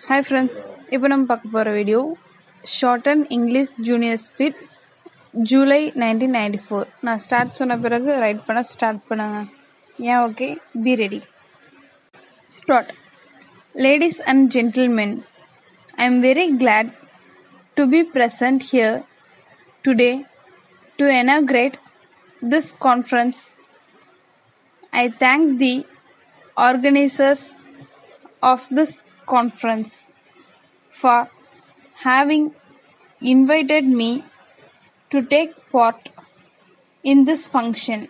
Hi friends, இப்போ நம்ம பார்க்க போகிற video short and English junior ஸ்பிட் ஜூலை 1994. நான் ஸ்டார்ட் சொன்ன பிறகு ரைட் பண்ண ஸ்டார்ட் பண்ணுங்க. ஏன் okay, be ready. Start. Ladies and gentlemen, I am very glad to be present here today to inaugurate this conference. I thank the organizers of this conference for having invited me to take part in this function.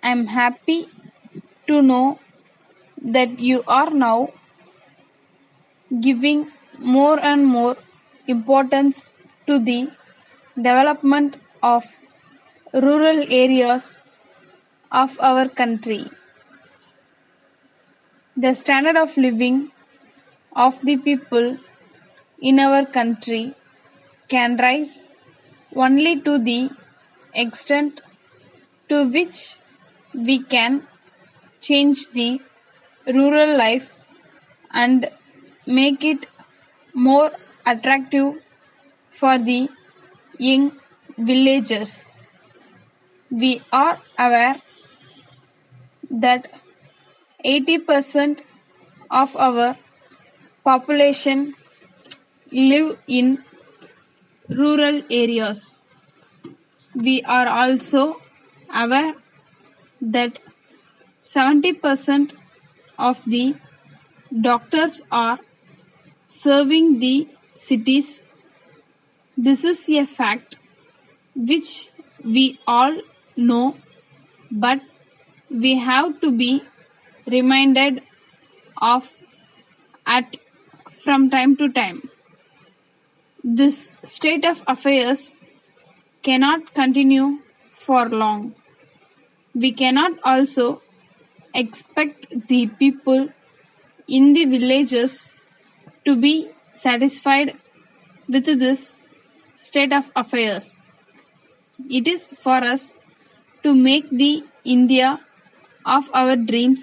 I am happy to know that you are now giving more and more importance to the development of rural areas of our country. The standard of living of the people in our country can rise only to the extent to which we can change the rural life and make it more attractive for the young villagers. We are aware that 80% of our population live in rural areas. We are also aware that 70% of the doctors are serving the cities. This is a fact which we all know, but we have to be reminded of at from time to time. This state of affairs cannot continue for long. We cannot also expect the people in the villages to be satisfied with this state of affairs. It is for us to make the India of our dreams,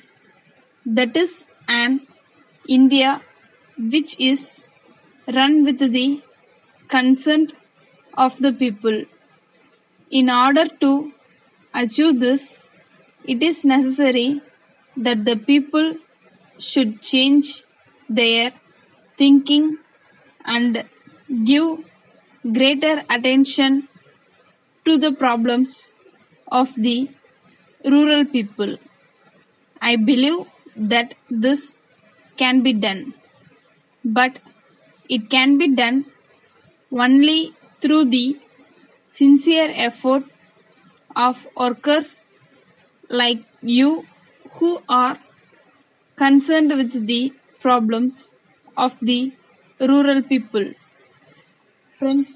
that is an India which is run with the consent of the people. In order to achieve this, it is necessary that the people should change their thinking and give greater attention to the problems of the rural people. I believe that this can be done, but it can be done only through the sincere effort of workers like you who are concerned with the problems of the rural people. Friends,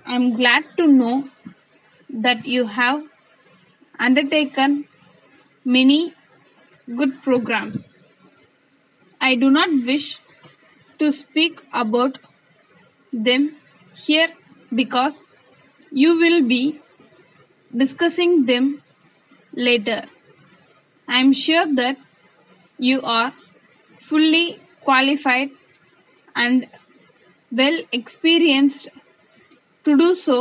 I am glad to know that you have undertaken many good programs. I do not wish to speak about them here because you will be discussing them later. I am sure that you are fully qualified and well experienced to do so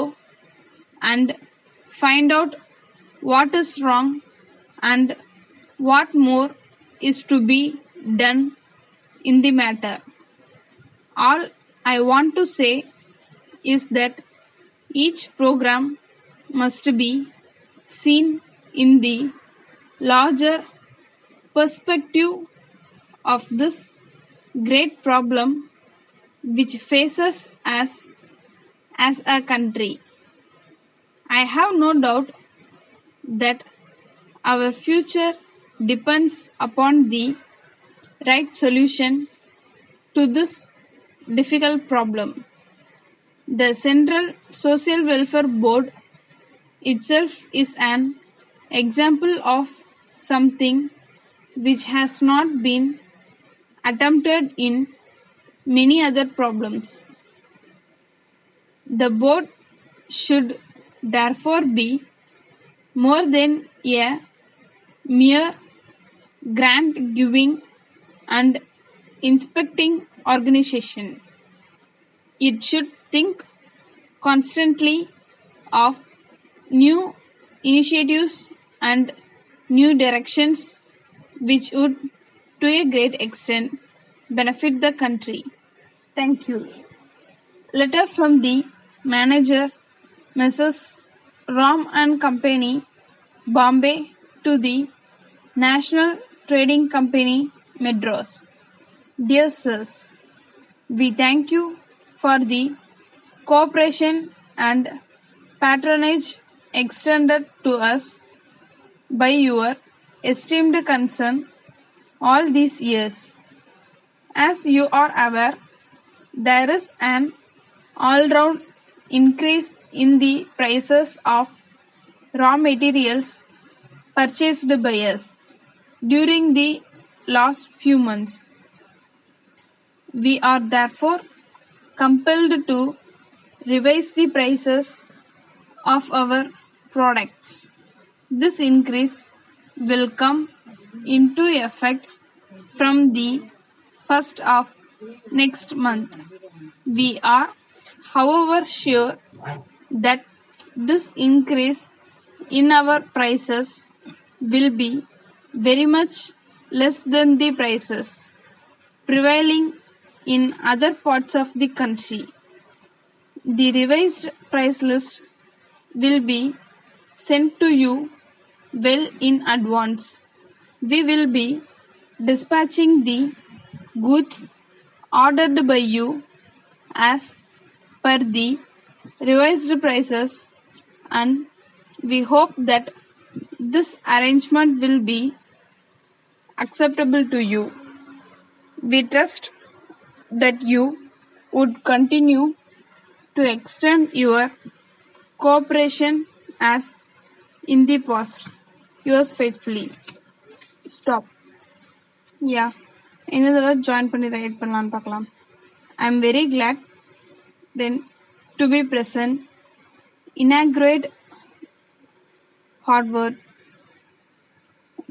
and find out what is wrong and what more is to be done in the matter. All I want to say is that each program must be seen in the larger perspective of this great problem which faces us as a country. I have no doubt that our future depends upon the right solution to this difficult problem. The Central Social Welfare Board itself is an example of something which has not been attempted in many other problems. The board should therefore be more than a mere grant giving and inspecting organization. It should think constantly of new initiatives and new directions which would, to a great extent, benefit the country. Thank you. Letter from the manager, Mrs. Ram and Company, Bombay, to the National Trading Company, Madras. Dear Sirs, we thank you for the cooperation and patronage extended to us by your esteemed concern all these years. As you are aware, there is an all-round increase in the prices of raw materials purchased by us during the last few months. We are therefore compelled to revise the prices of our products. This increase will come into effect from the 1st of next month. We are, however, sure that this increase in our prices will be very much less than the prices prevailing in other parts of the country. The revised price list will be sent to you well in advance. We will be dispatching the goods ordered by you as per the revised prices, and we hope that this arrangement will be acceptable to you. We trust that you would continue to extend your cooperation as in the past. Yours faithfully. Stop. Yeah. Another join பண்ணி right பண்ணலாம்னு பார்க்கலாம். I am very glad then to be present, inaugurate Harvard,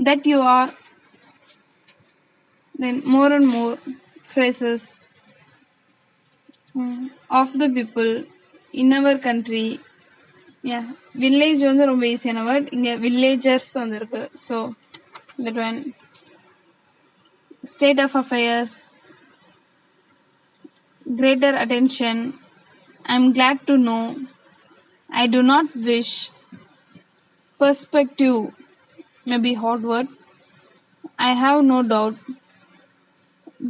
that you are then more and more phrases of the people in our country. Yeah, village வந்து ரொம்ப ஈஸியான word. இங்க villagers வந்திருக்கு. So that one, state of affairs, greater attention. I am glad to know. I do not wish. Perspective may be hard word. I have no doubt.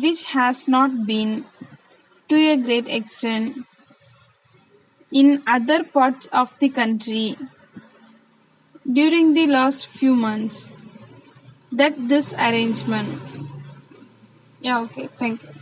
Which has not been to a great extent in other parts of the country during the last few months. That this arrangement. Yeah, okay, thank you.